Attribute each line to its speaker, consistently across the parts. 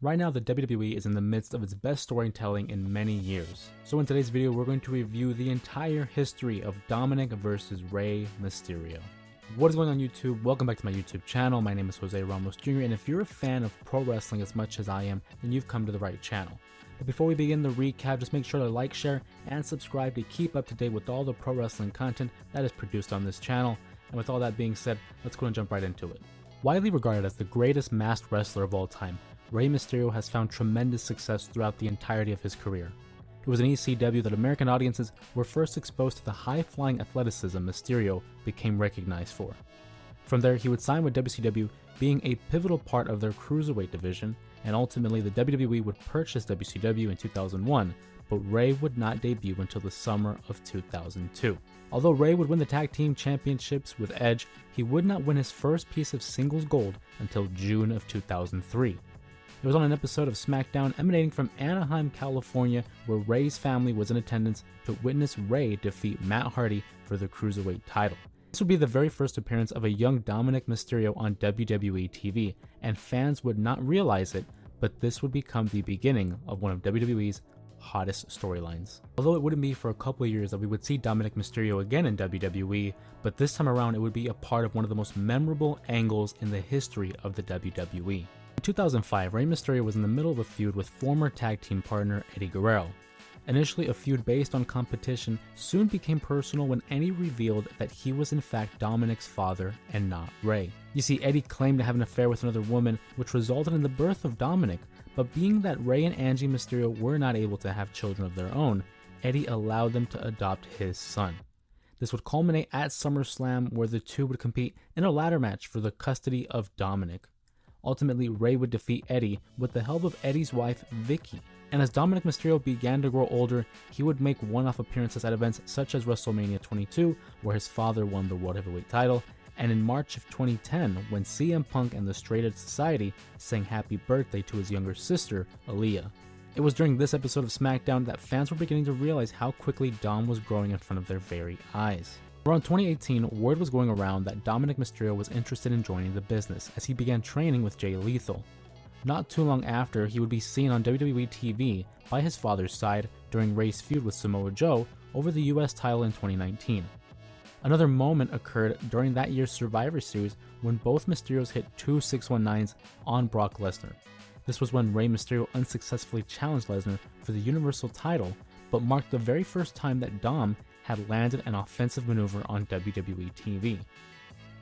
Speaker 1: Right now, the WWE is in the midst of its best storytelling in many years. So in today's video, we're going to review the entire history of Dominic versus Rey Mysterio. What is going on YouTube? Welcome back to my YouTube channel. My name is Jose Ramos Jr. and if you're a fan of pro wrestling as much as I am, then you've come to the right channel. But before we begin the recap, just make sure to like, share, and subscribe to keep up to date with all the pro wrestling content that is produced on this channel. And with all that being said, let's go and jump right into it. Widely regarded as the greatest masked wrestler of all time, Rey Mysterio has found tremendous success throughout the entirety of his career. It was in ECW that American audiences were first exposed to the high-flying athleticism Mysterio became recognized for. From there, he would sign with WCW, being a pivotal part of their cruiserweight division, and ultimately the WWE would purchase WCW in 2001, but Rey would not debut until the summer of 2002. Although Rey would win the tag team championships with Edge, he would not win his first piece of singles gold until June of 2003. It was on an episode of SmackDown emanating from Anaheim, California, where Rey's family was in attendance to witness Rey defeat Matt Hardy for the Cruiserweight title. This would be the very first appearance of a young Dominic Mysterio on WWE TV, and fans would not realize it, but this would become the beginning of one of WWE's hottest storylines. Although it wouldn't be for a couple of years that we would see Dominic Mysterio again in WWE, but this time around it would be a part of one of the most memorable angles in the history of the WWE. In 2005, Rey Mysterio was in the middle of a feud with former tag team partner Eddie Guerrero. Initially a feud based on competition, soon became personal when Eddie revealed that he was in fact Dominic's father and not Rey. You see, Eddie claimed to have an affair with another woman, which resulted in the birth of Dominic, but being that Rey and Angie Mysterio were not able to have children of their own, Eddie allowed them to adopt his son. This would culminate at SummerSlam, where the two would compete in a ladder match for the custody of Dominic. Ultimately, Rey would defeat Eddie with the help of Eddie's wife, Vicky. And as Dominic Mysterio began to grow older, he would make one-off appearances at events such as WrestleMania 22, where his father won the World Heavyweight title, and in March of 2010, when CM Punk and the Straight Edge Society sang happy birthday to his younger sister, Aaliyah. It was during this episode of SmackDown that fans were beginning to realize how quickly Dom was growing in front of their very eyes. Around 2018, word was going around that Dominic Mysterio was interested in joining the business as he began training with Jay Lethal. Not too long after, he would be seen on WWE TV by his father's side during Rey's feud with Samoa Joe over the US title in 2019. Another moment occurred during that year's Survivor Series when both Mysterios hit two 619s on Brock Lesnar. This was when Rey Mysterio unsuccessfully challenged Lesnar for the Universal title, but marked the very first time that Dom had landed an offensive maneuver on WWE TV.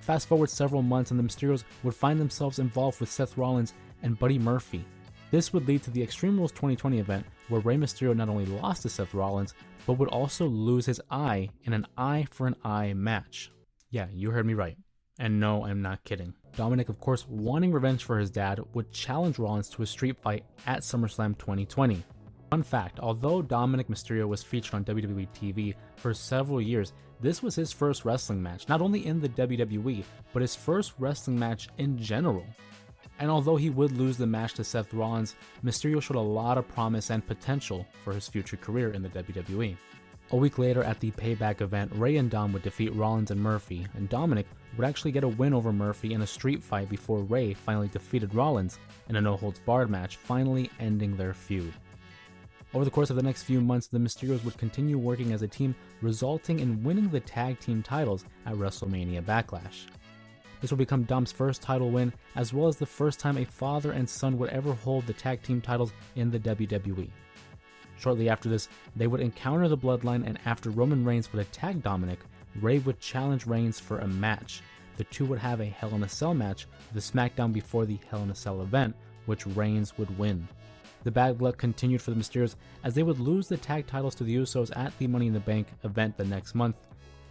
Speaker 1: Fast forward several months and the Mysterios would find themselves involved with Seth Rollins and Buddy Murphy. This would lead to the Extreme Rules 2020 event where Rey Mysterio not only lost to Seth Rollins, but would also lose his eye in an eye for an eye match. Yeah, you heard me right. And no, I'm not kidding. Dominic, of course, wanting revenge for his dad, would challenge Rollins to a street fight at SummerSlam 2020. Fun fact, although Dominic Mysterio was featured on WWE TV for several years, this was his first wrestling match, not only in the WWE, but his first wrestling match in general. And although he would lose the match to Seth Rollins, Mysterio showed a lot of promise and potential for his future career in the WWE. A week later at the Payback event, Rey and Dom would defeat Rollins and Murphy, and Dominic would actually get a win over Murphy in a street fight before Rey finally defeated Rollins in a no-holds-barred match, finally ending their feud. Over the course of the next few months, the Mysterios would continue working as a team, resulting in winning the tag team titles at WrestleMania Backlash. This would become Dom's first title win, as well as the first time a father and son would ever hold the tag team titles in the WWE. Shortly after this, they would encounter the Bloodline, and after Roman Reigns would attack Dominic, Rey would challenge Reigns for a match. The two would have a Hell in a Cell match, the SmackDown before the Hell in a Cell event, which Reigns would win. The bad luck continued for the Mysterios as they would lose the tag titles to the Usos at the Money in the Bank event the next month,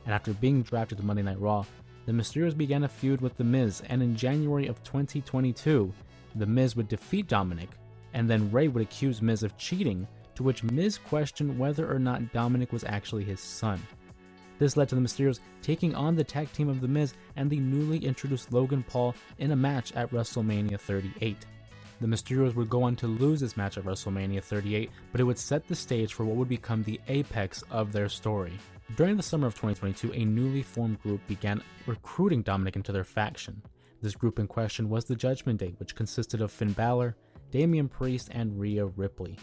Speaker 1: and after being drafted to Monday Night Raw, the Mysterios began a feud with The Miz, and in January of 2022, The Miz would defeat Dominic, and then Rey would accuse Miz of cheating, to which Miz questioned whether or not Dominic was actually his son. This led to the Mysterios taking on the tag team of The Miz and the newly introduced Logan Paul in a match at WrestleMania 38. The Mysterios would go on to lose this match at WrestleMania 38, but it would set the stage for what would become the apex of their story. During the summer of 2022, a newly formed group began recruiting Dominic into their faction. This group in question was the Judgment Day, which consisted of Finn Balor, Damian Priest, and Rhea Ripley.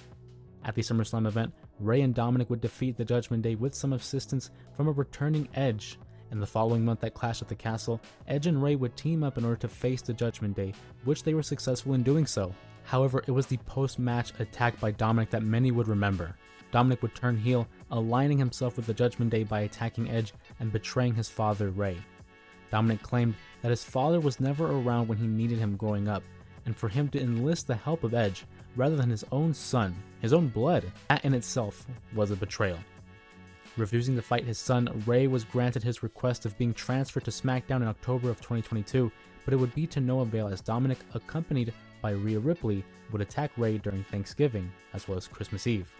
Speaker 1: At the SummerSlam event, Rey and Dominik would defeat the Judgment Day with some assistance from a returning Edge. In the following month at Clash at the Castle, Edge and Rey would team up in order to face the Judgment Day, which they were successful in doing so. However, it was the post-match attack by Dominik that many would remember. Dominik would turn heel, aligning himself with the Judgment Day by attacking Edge and betraying his father, Rey. Dominik claimed that his father was never around when he needed him growing up, and for him to enlist the help of Edge rather than his own son, his own blood, that in itself was a betrayal. Refusing to fight his son, Rey was granted his request of being transferred to SmackDown in October of 2022, but it would be to no avail as Dominik, accompanied by Rhea Ripley, would attack Rey during Thanksgiving, as well as Christmas Eve.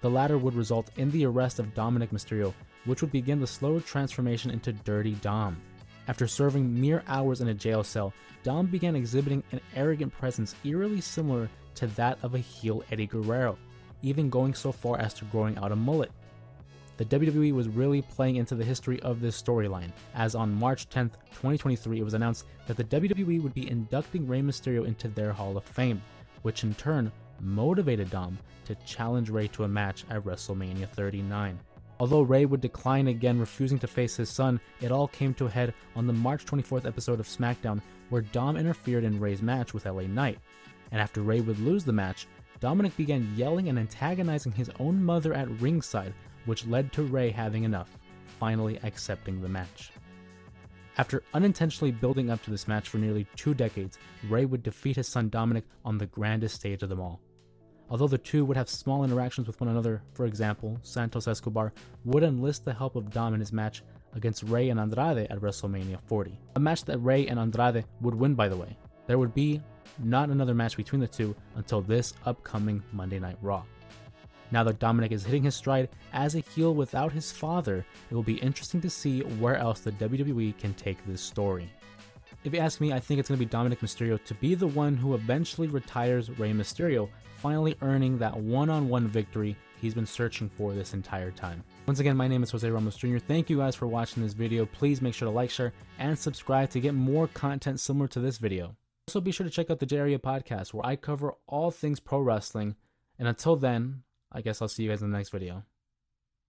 Speaker 1: The latter would result in the arrest of Dominik Mysterio, which would begin the slow transformation into Dirty Dom. After serving mere hours in a jail cell, Dom began exhibiting an arrogant presence eerily similar to that of a heel Eddie Guerrero, even going so far as to growing out a mullet. The WWE was really playing into the history of this storyline, as on March 10th, 2023, it was announced that the WWE would be inducting Rey Mysterio into their Hall of Fame, which in turn motivated Dom to challenge Rey to a match at WrestleMania 39. Although Rey would decline again, refusing to face his son, it all came to a head on the March 24th episode of SmackDown, where Dom interfered in Rey's match with LA Knight. And after Rey would lose the match, Dominik began yelling and antagonizing his own mother at ringside, which led to Rey having enough, finally accepting the match. After unintentionally building up to this match for nearly 2 decades, Rey would defeat his son Dominik on the grandest stage of them all. Although the two would have small interactions with one another, for example, Santos Escobar would enlist the help of Dom in his match against Rey and Andrade at WrestleMania 40. A match that Rey and Andrade would win, by the way. There would be not another match between the two until this upcoming Monday Night Raw. Now that Dominik is hitting his stride as a heel without his father, it will be interesting to see where else the WWE can take this story. If you ask me, I think it's going to be Dominik Mysterio to be the one who eventually retires Rey Mysterio, finally earning that one-on-one victory he's been searching for this entire time. Once again, my name is Jose Ramos Jr. Thank you guys for watching this video. Please make sure to like, share, and subscribe to get more content similar to this video. Also, be sure to check out the J Area podcast, where I cover all things pro wrestling. And until then, I guess I'll see you guys in the next video.